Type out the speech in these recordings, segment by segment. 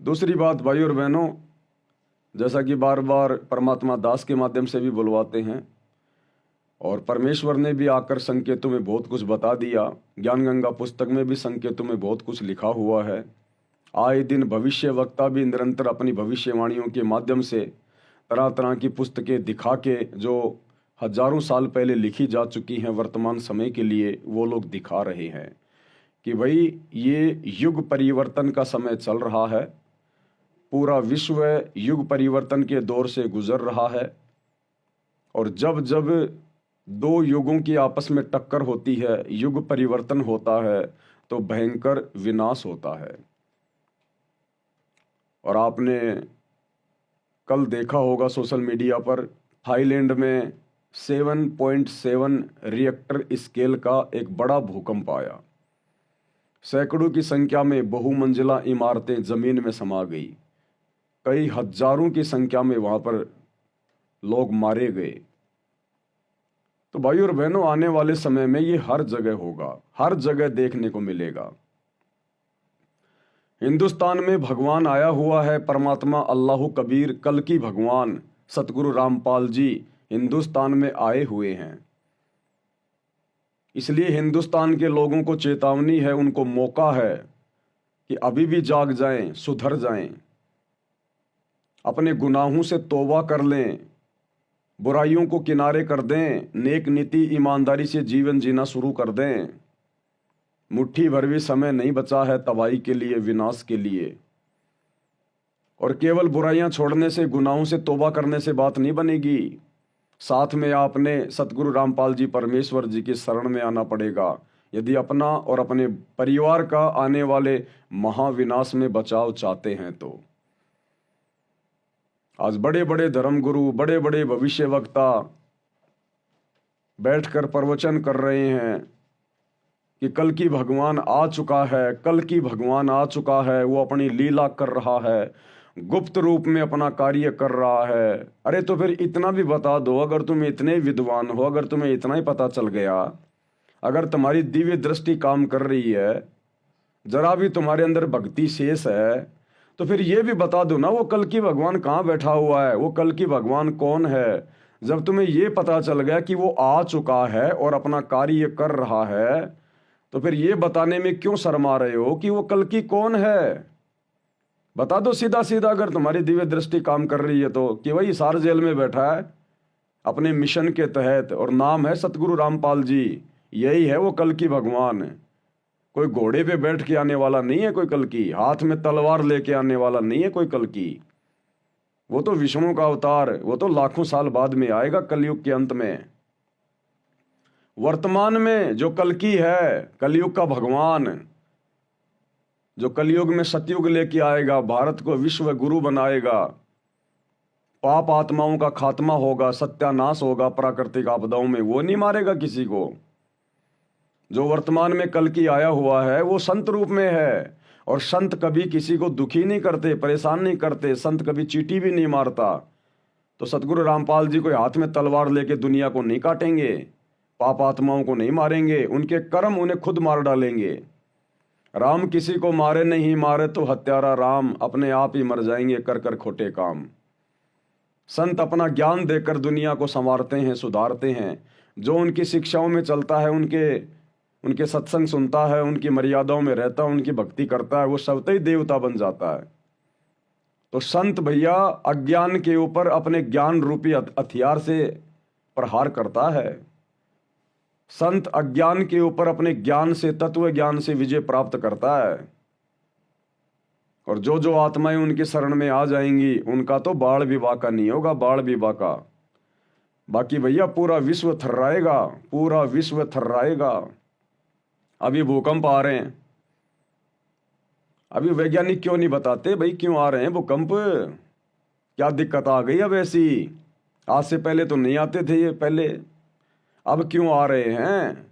दूसरी बात भाई और बहनों, जैसा कि बार बार परमात्मा दास के माध्यम से भी बुलवाते हैं और परमेश्वर ने भी आकर संकेतों में बहुत कुछ बता दिया। ज्ञान गंगा पुस्तक में भी संकेतों में बहुत कुछ लिखा हुआ है। आए दिन भविष्य वक्ता भी निरंतर अपनी भविष्यवाणियों के माध्यम से तरह तरह की पुस्तकें दिखा के, जो हजारों साल पहले लिखी जा चुकी हैं वर्तमान समय के लिए, वो लोग दिखा रहे हैं कि भाई ये युग परिवर्तन का समय चल रहा है। पूरा विश्व युग परिवर्तन के दौर से गुजर रहा है और जब जब दो युगों की आपस में टक्कर होती है, युग परिवर्तन होता है, तो भयंकर विनाश होता है। और आपने कल देखा होगा सोशल मीडिया पर, थाईलैंड में 7.7 रिएक्टर स्केल का एक बड़ा भूकंप आया। सैकड़ों की संख्या में बहुमंजिला इमारतें जमीन में समा गई। कई हजारों की संख्या में वहां पर लोग मारे गए। तो भाई और बहनों, आने वाले समय में ये हर जगह होगा, हर जगह देखने को मिलेगा। हिंदुस्तान में भगवान आया हुआ है, परमात्मा अल्लाह कबीर कल की भगवान सतगुरु रामपाल जी हिंदुस्तान में आए हुए हैं। इसलिए हिंदुस्तान के लोगों को चेतावनी है, उनको मौका है कि अभी भी जाग जाएं, सुधर जाएं, अपने गुनाहों से तौबा कर लें, बुराइयों को किनारे कर दें, नेक नीति ईमानदारी से जीवन जीना शुरू कर दें। मुट्ठी भर भी समय नहीं बचा है तबाही के लिए, विनाश के लिए। और केवल बुराइयां छोड़ने से, गुनाहों से तौबा करने से बात नहीं बनेगी। साथ में आपने सतगुरु रामपाल जी परमेश्वर जी की शरण में आना पड़ेगा, यदि अपना और अपने परिवार का आने वाले महाविनाश में बचाव चाहते हैं तो। आज बड़े बड़े धर्मगुरु, बड़े बड़े भविष्य वक्ता बैठकर प्रवचन कर रहे हैं कि कल की भगवान आ चुका है, कल की भगवान आ चुका है, वो अपनी लीला कर रहा है, गुप्त रूप में अपना कार्य कर रहा है। अरे तो फिर इतना भी बता दो, अगर तुम इतने विद्वान हो, अगर तुम्हें इतना ही पता चल गया, अगर तुम्हारी दिव्य दृष्टि काम कर रही है, जरा भी तुम्हारे अंदर भक्ति शेष है, तो फिर ये भी बता दो ना, वो कल की भगवान कहाँ बैठा हुआ है, वो कल की भगवान कौन है। जब तुम्हें ये पता चल गया कि वो आ चुका है और अपना कार्य कर रहा है, तो फिर ये बताने में क्यों शर्मा रहे हो कि वो कल की कौन है। बता दो सीधा सीधा, अगर तुम्हारी दिव्य दृष्टि काम कर रही है तो, कि वही सार जेल में बैठा है अपने मिशन के तहत और नाम है सतगुरु रामपाल जी, यही है वो कल की भगवान। कोई घोड़े पे बैठ के आने वाला नहीं है कोई कल की, हाथ में तलवार लेके आने वाला नहीं है कोई कल की। वो तो विष्णु का अवतार, वो तो लाखों साल बाद में आएगा, कलयुग के अंत में। वर्तमान में जो कल की है, कलयुग का भगवान, जो कलयुग में सतयुग लेके आएगा, भारत को विश्व गुरु बनाएगा, पाप आत्माओं का खात्मा होगा, सत्यानाश होगा प्राकृतिक आपदाओं में, वो नहीं मारेगा किसी को। जो वर्तमान में कल की आया हुआ है वो संत रूप में है, और संत कभी किसी को दुखी नहीं करते, परेशान नहीं करते, संत कभी चींटी भी नहीं मारता। तो सतगुरु रामपाल जी कोई हाथ में तलवार लेके दुनिया को नहीं काटेंगे, पाप आत्माओं को नहीं मारेंगे, उनके कर्म उन्हें खुद मार डालेंगे। राम किसी को मारे नहीं, मारे तो हत्यारा राम, अपने आप ही मर जाएंगे कर कर खोटे काम। संत अपना ज्ञान देकर दुनिया को संवारते हैं, सुधारते हैं। जो उनकी शिक्षाओं में चलता है, उनके सत्संग सुनता है, उनकी मर्यादाओं में रहता है, उनकी भक्ति करता है, वो स्वतः ही देवता बन जाता है। तो संत भैया अज्ञान के ऊपर अपने ज्ञान रूपी हथियार से प्रहार करता है। संत अज्ञान के ऊपर अपने ज्ञान से, तत्व ज्ञान से विजय प्राप्त करता है। और जो जो आत्माएं उनकी शरण में आ जाएंगी, उनका तो बाढ़ भी बाका नहीं होगा, बाढ़ भी बाका। बाकी भैया पूरा विश्व थर्राएगा, पूरा विश्व थर्राएगा। अभी भूकंप आ रहे हैं, अभी वैज्ञानिक क्यों नहीं बताते भाई क्यों आ रहे हैं भूकंप, क्या दिक्कत आ गई अब ऐसी। आज से पहले तो नहीं आते थे ये पहले, अब क्यों आ रहे हैं।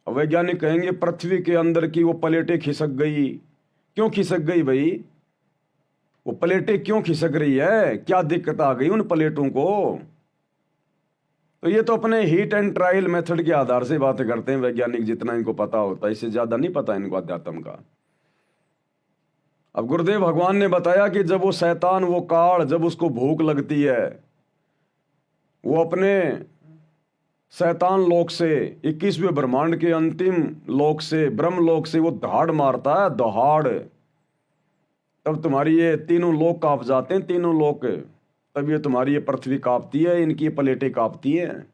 वैज्ञानिक कहेंगे पृथ्वी के अंदर की वो प्लेटें खिसक गई। क्यों खिसक गई भाई, वो प्लेटें क्यों खिसक रही है, क्या दिक्कत आ गई उन प्लेटों को। तो ये तो अपने हीट एंड ट्रायल मेथड के आधार से बातें करते हैं वैज्ञानिक, जितना इनको पता होता है, इससे ज्यादा नहीं पता इनको अध्यात्म का। अब गुरुदेव भगवान ने बताया कि जब वो शैतान, वो काल, जब उसको भूख लगती है, वो अपने शैतान लोक से, 21वें ब्रह्मांड के अंतिम लोक से, ब्रह्म लोक से वो दहाड़ मारता है, दहाड़। तब तुम्हारी ये तीनों लोक कांप जाते हैं, तीनों लोक। तब ये तुम्हारी ये पृथ्वी कांपती है, इनकी प्लेटें कांपती हैं।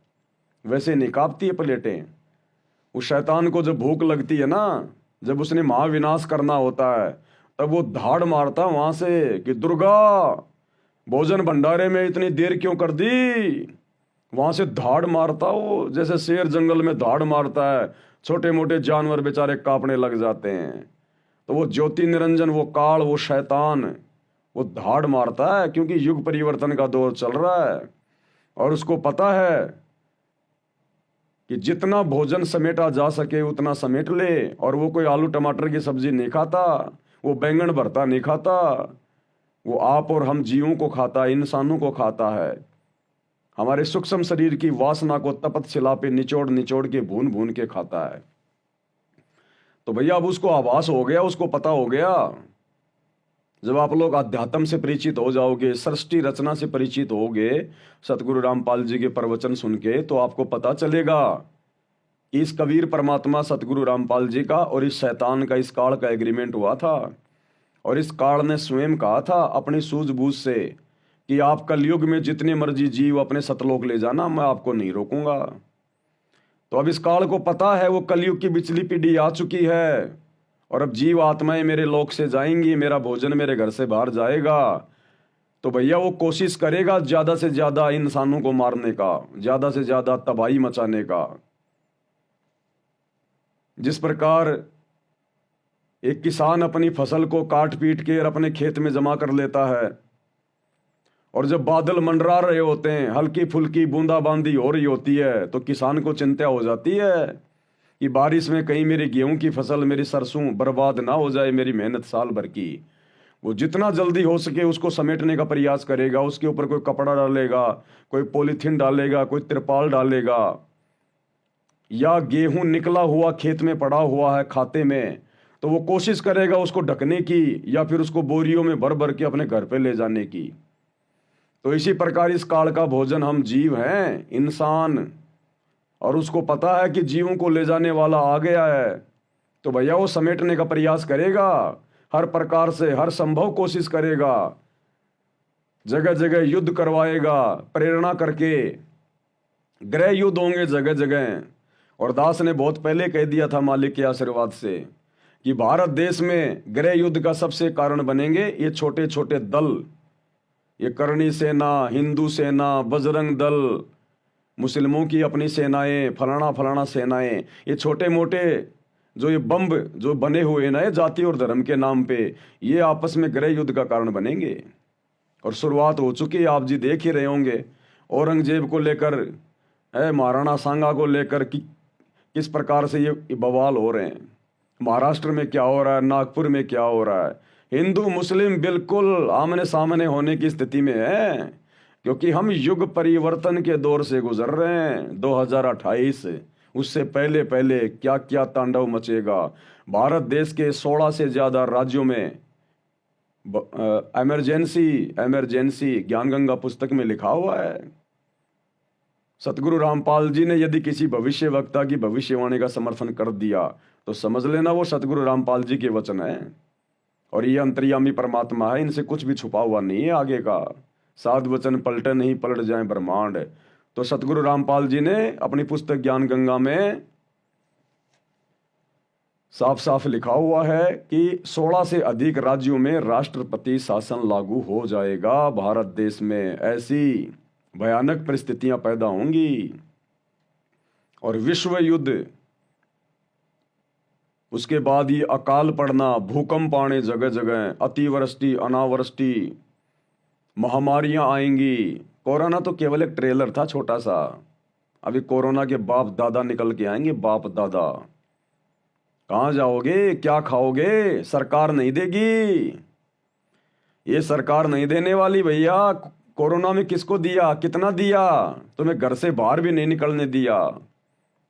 वैसे नहीं कांपती है प्लेटें। उस शैतान को जब भूख लगती है ना, जब उसने महाविनाश करना होता है, तब वो धाड़ मारता है वहां से कि दुर्गा, भोजन भंडारे में इतनी देर क्यों कर दी। वहां से धाड़ मारता वो, जैसे शेर जंगल में धाड़ मारता है, छोटे मोटे जानवर बेचारे कांपने लग जाते हैं। तो वो ज्योति निरंजन, वो काल, वो शैतान, वो धाड़ मारता है, क्योंकि युग परिवर्तन का दौर चल रहा है और उसको पता है कि जितना भोजन समेटा जा सके उतना समेट ले। और वो कोई आलू टमाटर की सब्जी नहीं खाता, वो बैंगन भरता नहीं खाता, वो आप और हम जीवों को खाता है, इंसानों को खाता है। हमारे सूक्ष्म शरीर की वासना को तपत शिला पे निचोड़ निचोड़ के भून भून के खाता है। तो भैया अब उसको आभास हो गया, उसको पता हो गया। जब आप लोग अध्यात्म से परिचित हो जाओगे, सृष्टि रचना से परिचित होगे, सतगुरु रामपाल जी के प्रवचन सुन के, तो आपको पता चलेगा कि इस कबीर परमात्मा सतगुरु रामपाल जी का और इस शैतान का, इस काल का एग्रीमेंट हुआ था। और इस काल ने स्वयं कहा था अपनी सूझबूझ से कि आप कलयुग में जितने मर्जी जीव अपने सतलोक ले जाना, मैं आपको नहीं रोकूंगा। तो अब इस काल को पता है वो कलयुग की बिचली पीढ़ी आ चुकी है और अब जीव आत्माएं मेरे लोक से जाएंगी, मेरा भोजन मेरे घर से बाहर जाएगा। तो भैया वो कोशिश करेगा ज्यादा से ज्यादा इंसानों को मारने का, ज्यादा से ज्यादा तबाही मचाने का। जिस प्रकार एक किसान अपनी फसल को काट पीट के और अपने खेत में जमा कर लेता है, और जब बादल मंडरा रहे होते हैं, हल्की फुल्की बूंदाबांदी हो रही होती है, तो किसान को चिंता हो जाती है कि बारिश में कहीं मेरी गेहूं की फसल, मेरी सरसों बर्बाद ना हो जाए, मेरी मेहनत साल भर की। वो जितना जल्दी हो सके उसको समेटने का प्रयास करेगा। उसके ऊपर कोई कपड़ा डालेगा, कोई पॉलीथीन डालेगा, कोई तिरपाल डालेगा, या गेहूं निकला हुआ खेत में पड़ा हुआ है खाते में, तो वो कोशिश करेगा उसको ढकने की, या फिर उसको बोरियों में भर भर के अपने घर पे ले जाने की। तो इसी प्रकार इस काल का भोजन हम जीव हैं, इंसान, और उसको पता है कि जीवों को ले जाने वाला आ गया है। तो भैया वो समेटने का प्रयास करेगा, हर प्रकार से हर संभव कोशिश करेगा, जगह जगह युद्ध करवाएगा, प्रेरणा करके गृह युद्ध होंगे जगह जगह। और दास ने बहुत पहले कह दिया था मालिक के आशीर्वाद से कि भारत देश में गृह युद्ध का सबसे कारण बनेंगे ये छोटे छोटे दल, ये करणी सेना, हिंदू सेना, बजरंग दल, मुस्लिमों की अपनी सेनाएं, फलाना फलाना सेनाएं, ये छोटे मोटे जो ये बम्ब जो बने हुए ना जाति और धर्म के नाम पे, ये आपस में गृह युद्ध का कारण बनेंगे। और शुरुआत हो चुकी है, आप जी देख ही रहे होंगे। औरंगजेब को लेकर, महाराणा सांगा को लेकर किस प्रकार से ये बवाल हो रहे हैं। महाराष्ट्र में क्या हो रहा है, नागपुर में क्या हो रहा है। हिंदू मुस्लिम बिल्कुल आमने सामने होने की स्थिति में है, क्योंकि हम युग परिवर्तन के दौर से गुजर रहे हैं। 2028, उससे पहले पहले क्या क्या तांडव मचेगा। भारत देश के 16 से ज्यादा राज्यों में इमरजेंसी ज्ञान गंगा पुस्तक में लिखा हुआ है। सतगुरु रामपाल जी ने यदि किसी भविष्य वक्ता की भविष्यवाणी का समर्थन कर दिया तो समझ लेना वो सतगुरु रामपाल जी के वचन है। और ये अंतर्यामी परमात्मा है, इनसे कुछ भी छुपा हुआ नहीं है आगे का। साध वचन पलटे नहीं, पलट जाए ब्रह्मांड। तो सतगुरु रामपाल जी ने अपनी पुस्तक ज्ञान गंगा में साफ साफ लिखा हुआ है कि 16 से अधिक राज्यों में राष्ट्रपति शासन लागू हो जाएगा। भारत देश में ऐसी भयानक परिस्थितियां पैदा होंगी और विश्व युद्ध, उसके बाद ये अकाल पड़ना, भूकंप आने जगह जगह, अतिवृष्टि, अनावृष्टि, महामारियां आएंगी। कोरोना तो केवल एक ट्रेलर था छोटा सा, अभी कोरोना के बाप दादा निकल के आएंगे। बाप दादा कहाँ जाओगे, क्या खाओगे, सरकार नहीं देगी। ये सरकार नहीं देने वाली भैया। कोरोना में किसको दिया, कितना दिया, तुम्हें घर से बाहर भी नहीं निकलने दिया।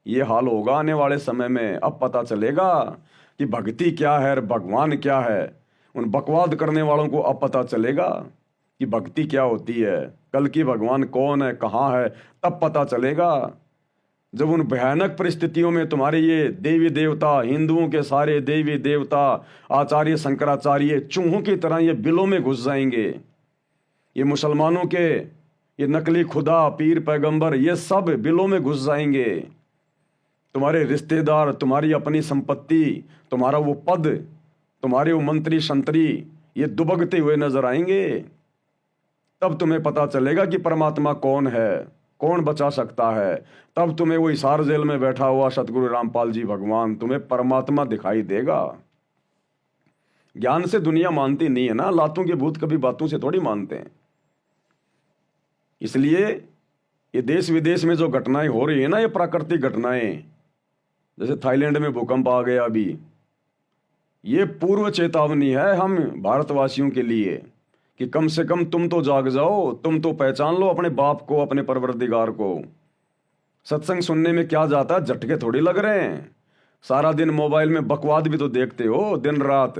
ये हाल होगा आने वाले समय में। अब पता चलेगा कि भक्ति क्या है और भगवान क्या है। उन बकवाद करने वालों को अब पता चलेगा कि भक्ति क्या होती है, कल की भगवान कौन है, कहाँ है, तब पता चलेगा। जब उन भयानक परिस्थितियों में तुम्हारे ये देवी देवता, हिंदुओं के सारे देवी देवता, आचार्य शंकराचार्य चूहों की तरह ये बिलों में घुस जाएंगे। ये मुसलमानों के ये नकली खुदा, पीर, पैगंबर, ये सब बिलों में घुस जाएंगे। तुम्हारे रिश्तेदार, तुम्हारी अपनी संपत्ति, तुम्हारा वो पद, तुम्हारे वो मंत्री संतरी, ये दुबकते हुए नजर आएंगे। तब तुम्हें पता चलेगा कि परमात्मा कौन है, कौन बचा सकता है। तब तुम्हें वो हिसार जेल में बैठा हुआ सतगुरु रामपाल जी भगवान तुम्हें परमात्मा दिखाई देगा। ज्ञान से दुनिया मानती नहीं है ना, लातों के भूत कभी बातों से थोड़ी मानते हैं। इसलिए ये देश विदेश में जो घटनाएं हो रही है ना, ये प्राकृतिक घटनाएं, जैसे थाईलैंड में भूकंप आ गया अभी, ये पूर्व चेतावनी है हम भारतवासियों के लिए कि कम से कम तुम तो जाग जाओ, तुम तो पहचान लो अपने बाप को, अपने परवरदिगार को। सत्संग सुनने में क्या जाता है, झटके थोड़ी लग रहे हैं। सारा दिन मोबाइल में बकवाद भी तो देखते हो दिन रात।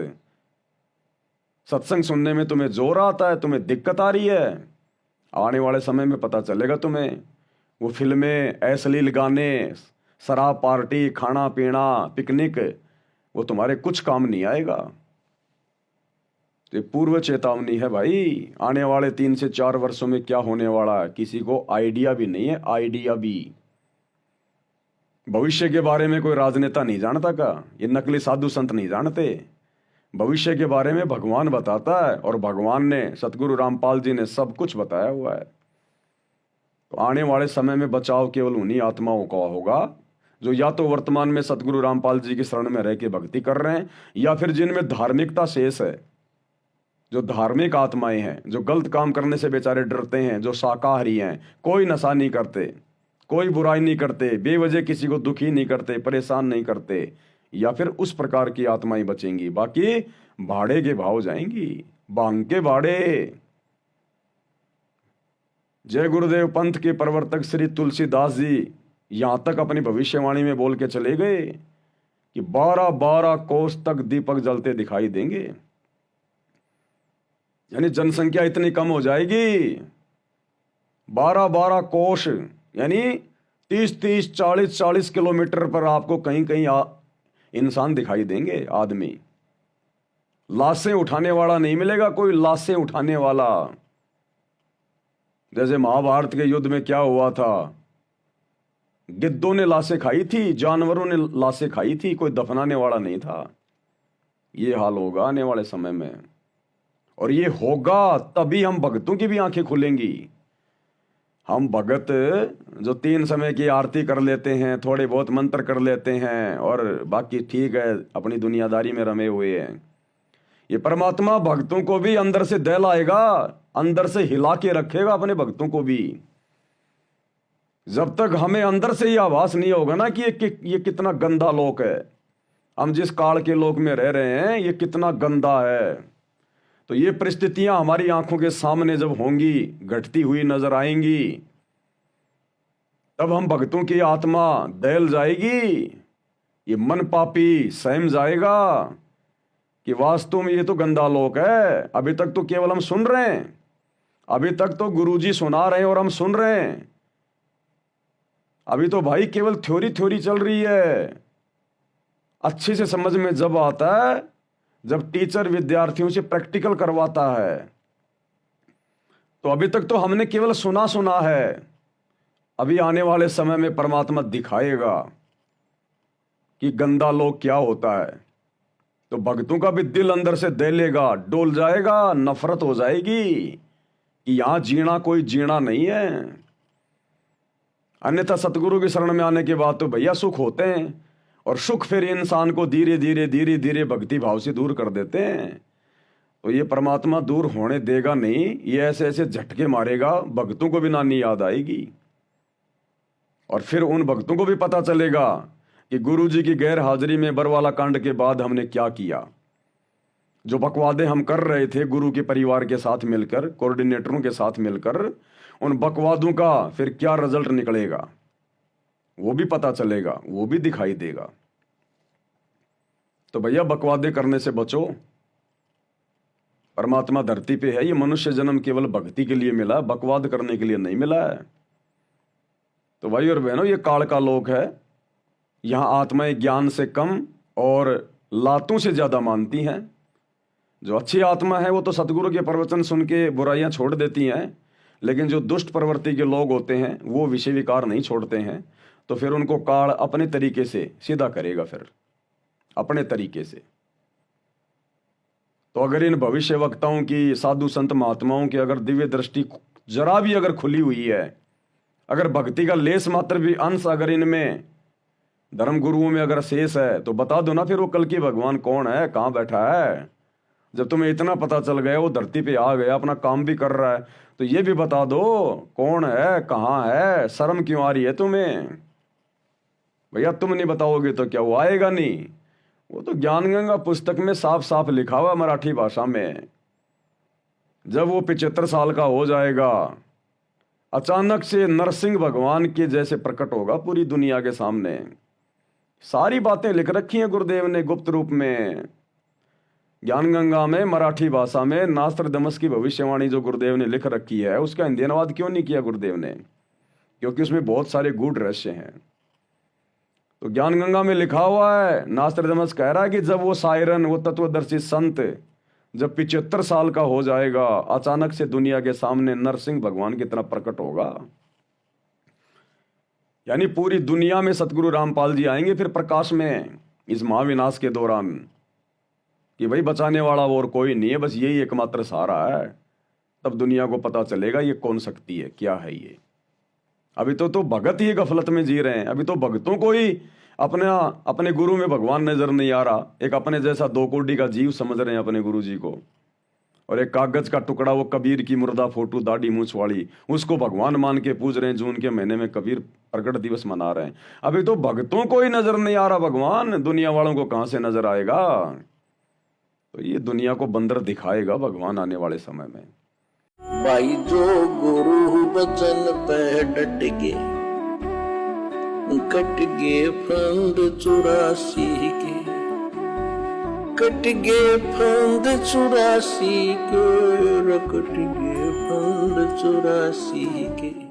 सत्संग सुनने में तुम्हें जोर आता है, तुम्हें दिक्कत आ रही है। आने वाले समय में पता चलेगा तुम्हें। वो फिल्में, अश्लील गाने, शराब पार्टी, खाना पीना, पिकनिक, वो तुम्हारे कुछ काम नहीं आएगा। ये पूर्व चेतावनी है भाई। आने वाले 3 से 4 वर्षों में क्या होने वाला है किसी को आइडिया भी नहीं है, आइडिया भी। भविष्य के बारे में कोई राजनेता नहीं जानता का, ये नकली साधु संत नहीं जानते। भविष्य के बारे में भगवान बताता है, और भगवान ने, सतगुरु रामपाल जी ने सब कुछ बताया हुआ है। तो आने वाले समय में बचाव केवल उन्हीं आत्माओं का होगा जो या तो वर्तमान में सतगुरु रामपाल जी की शरण में रह के भक्ति कर रहे हैं, या फिर जिनमें धार्मिकता शेष है, जो धार्मिक आत्माएं हैं, जो गलत काम करने से बेचारे डरते हैं, जो शाकाहारी हैं, कोई नशा नहीं करते, कोई बुराई नहीं करते, बेवजह किसी को दुखी नहीं करते, परेशान नहीं करते, या फिर उस प्रकार की आत्माएं बचेंगी। बाकी भाड़े के भाव जाएंगी, भांग के भाड़े। जय गुरुदेव पंथ के प्रवर्तक श्री तुलसीदास जी यहां तक अपनी भविष्यवाणी में बोल के चले गए कि 12-12 कोस तक दीपक जलते दिखाई देंगे। यानी जनसंख्या इतनी कम हो जाएगी, 12-12 कोस, यानी 30-30, 40-40 किलोमीटर पर आपको कहीं कहीं इंसान दिखाई देंगे, आदमी। लाशें उठाने वाला नहीं मिलेगा कोई, लाशें उठाने वाला। जैसे महाभारत के युद्ध में क्या हुआ था, गिद्धों ने लाशें खाई थी, जानवरों ने लाशें खाई थी, कोई दफनाने वाला नहीं था। ये हाल होगा आने वाले समय में, और ये होगा तभी हम भक्तों की भी आंखें खुलेंगी। हम भगत जो 3 समय की आरती कर लेते हैं, थोड़े बहुत मंत्र कर लेते हैं, और बाकी ठीक है अपनी दुनियादारी में रमे हुए हैं, ये परमात्मा भक्तों को भी अंदर से दहलाएगा, अंदर से हिला के रखेगा अपने भक्तों को भी। जब तक हमें अंदर से ये आभास नहीं होगा ना कि ये कितना गंदा लोक है, हम जिस काल के लोक में रह रहे हैं ये कितना गंदा है, तो ये परिस्थितियां हमारी आंखों के सामने जब होंगी, घटती हुई नजर आएंगी, तब हम भक्तों की आत्मा दहल जाएगी, ये मन पापी सहम जाएगा कि वास्तव में ये तो गंदा लोक है। अभी तक तो केवल हम सुन रहे हैं, अभी तक तो गुरुजी सुना रहे हैं और हम सुन रहे हैं। अभी तो भाई केवल थ्योरी चल रही है। अच्छे से समझ में जब आता है जब टीचर विद्यार्थियों से प्रैक्टिकल करवाता है। तो अभी तक तो हमने केवल सुना है। अभी आने वाले समय में परमात्मा दिखाएगा कि गंदा लोक क्या होता है, तो भक्तों का भी दिल अंदर से दहलेगा, डोल जाएगा, नफरत हो जाएगी कि यहां जीना कोई जीना नहीं है। अन्यथा सतगुरु की शरण में आने के बाद तो भैया सुख होते हैं, और सुख फिर इंसान को धीरे धीरे भक्ति भाव से दूर कर देते हैं। तो ये परमात्मा दूर होने देगा नहीं, ये ऐसे ऐसे झटके मारेगा, भक्तों को भी नानी याद आएगी, और फिर उन भक्तों को भी पता चलेगा कि गुरु जी की गैर हाजिरी में बरवाला कांड के बाद हमने क्या किया। जो बकवादे हम कर रहे थे गुरु के परिवार के साथ मिलकर, कोऑर्डिनेटरों के साथ मिलकर, उन बकवादों का फिर क्या रिजल्ट निकलेगा वो भी पता चलेगा, वो भी दिखाई देगा। तो भैया बकवादे करने से बचो, परमात्मा धरती पे है। ये मनुष्य जन्म केवल भक्ति के लिए मिला, बकवाद करने के लिए नहीं मिला है। तो भाई और बहनों, ये काल का लोक है। यहाँ आत्माएं ज्ञान से कम और लातों से ज्यादा मानती हैं। जो अच्छी आत्मा है वो तो सतगुरु के प्रवचन सुन के बुराइयां छोड़ देती हैं, लेकिन जो दुष्ट प्रवृत्ति के लोग होते हैं वो विषय विकार नहीं छोड़ते हैं। तो फिर उनको काल अपने तरीके से सीधा करेगा, फिर अपने तरीके से। तो अगर इन भविष्य वक्ताओं की, साधु संत महात्माओं की अगर दिव्य दृष्टि जरा भी अगर खुली हुई है, अगर भक्ति का लेस मात्र भी अंश अगर इनमें धर्म गुरुओं में अगर शेष है, तो बता दो ना फिर वो कल की भगवान कौन है, कहाँ बैठा है। जब तुम्हें इतना पता चल गया, वो धरती पे आ गया, अपना काम भी कर रहा है, तो ये भी बता दो कौन है, कहाँ है। शर्म क्यों आ रही है तुम्हें? भैया तुम नहीं बताओगे तो क्या वो आएगा नहीं। वो तो ज्ञान गंगा पुस्तक में साफ साफ लिखा हुआ मराठी भाषा में। जब वो 75 साल का हो जाएगा, अचानक से नरसिंह भगवान के जैसे प्रकट होगा पूरी दुनिया के सामने। सारी बातें लिख रखी हैं गुरुदेव ने गुप्त रूप में, ज्ञान गंगा में, मराठी भाषा में। नास्त्रदमस की भविष्यवाणी जो गुरुदेव ने लिख रखी है, उसका हिंदी अनुवाद क्यों नहीं किया गुरुदेव ने? क्योंकि उसमें बहुत सारे गूढ़ रहस्य हैं। तो ज्ञान गंगा में लिखा हुआ है, नास्त्रदमस कह रहा है कि जब वो सायरन, वो तत्वदर्शी संत जब 75 साल का हो जाएगा, अचानक से दुनिया के सामने नरसिंह भगवान की तरह प्रकट होगा। यानी पूरी दुनिया में सतगुरु रामपाल जी आएंगे फिर प्रकाश में, इस महाविनाश के दौरान, कि भाई बचाने वाला और कोई नहीं है, बस यही एकमात्र सहारा है। तब दुनिया को पता चलेगा ये कौन शक्ति है, क्या है ये। अभी तो भगत ही गफलत में जी रहे हैं। अभी तो भक्तों को ही अपने गुरु में भगवान नजर नहीं आ रहा। एक अपने जैसा 2 कोड़ी का जीव समझ रहे हैं अपने गुरु जी को, और एक कागज का टुकड़ा, वो कबीर की मुर्दा फोटो दाढ़ी मूछ वाली, उसको भगवान मान के पूज रहे हैं। जून के महीने में कबीर प्रकट दिवस मना रहे हैं। अभी तो भक्तों को ही नजर नहीं आ रहा भगवान, दुनिया वालों को कहां से नजर आएगा। तो ये दुनिया को बंदर दिखाएगा भगवान आने वाले समय में। भाई जो गुरु वचन पे डट के, कट गे फंद 84 के, कट गे फंद 84 के, कट गे फंद 84 के।